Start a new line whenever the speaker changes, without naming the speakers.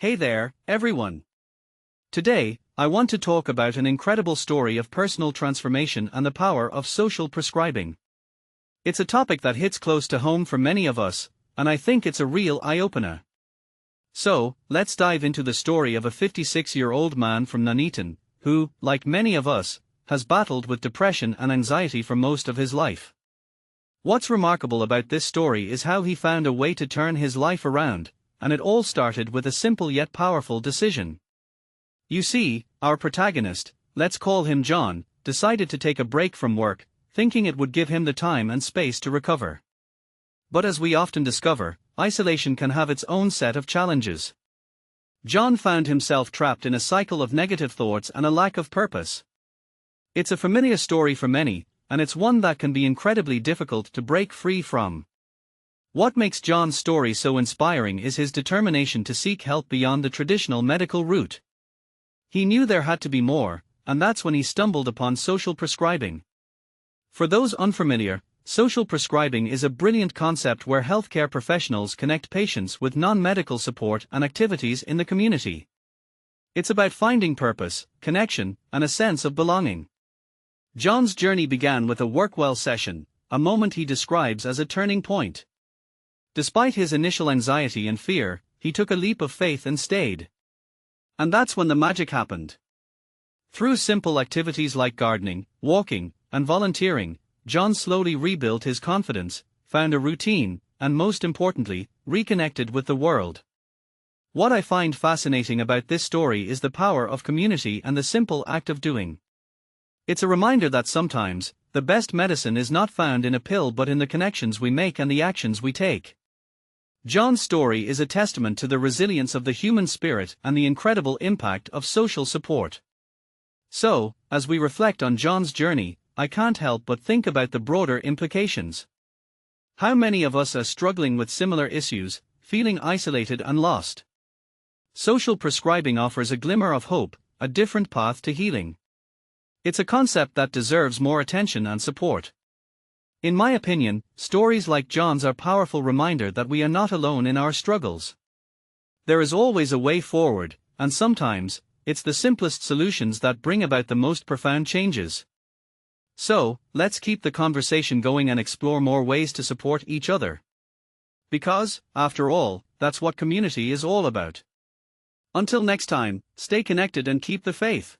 Hey there, everyone. Today, I want to talk about an incredible story of personal transformation and the power of social prescribing. It's a topic that hits close to home for many of us, and I think it's a real eye-opener. So, let's dive into the story of a 56-year-old man from Nuneaton, who, like many of us, has battled with depression and anxiety for most of his life. What's remarkable about this story is how he found a way to turn his life around, and it all started with a simple yet powerful decision. You see, our protagonist, let's call him John, decided to take a break from work, thinking it would give him the time and space to recover. But as we often discover, isolation can have its own set of challenges. John found himself trapped in a cycle of negative thoughts and a lack of purpose. It's a familiar story for many, and it's one that can be incredibly difficult to break free from. What makes John's story so inspiring is his determination to seek help beyond the traditional medical route. He knew there had to be more, and that's when he stumbled upon social prescribing. For those unfamiliar, social prescribing is a brilliant concept where healthcare professionals connect patients with non-medical support and activities in the community. It's about finding purpose, connection, and a sense of belonging. John's journey began with a work-well session, a moment he describes as a turning point. Despite his initial anxiety and fear, he took a leap of faith and stayed. And that's when the magic happened. Through simple activities like gardening, walking, and volunteering, John slowly rebuilt his confidence, found a routine, and most importantly, reconnected with the world. What I find fascinating about this story is the power of community and the simple act of doing. It's a reminder that sometimes, the best medicine is not found in a pill but in the connections we make and the actions we take. John's story is a testament to the resilience of the human spirit and the incredible impact of social support. So, as we reflect on John's journey, I can't help but think about the broader implications. How many of us are struggling with similar issues, feeling isolated and lost? Social prescribing offers a glimmer of hope, a different path to healing. It's a concept that deserves more attention and support. In my opinion, stories like John's are a powerful reminder that we are not alone in our struggles. There is always a way forward, and sometimes, it's the simplest solutions that bring about the most profound changes. So, let's keep the conversation going and explore more ways to support each other. Because, after all, that's what community is all about. Until next time, stay connected and keep the faith.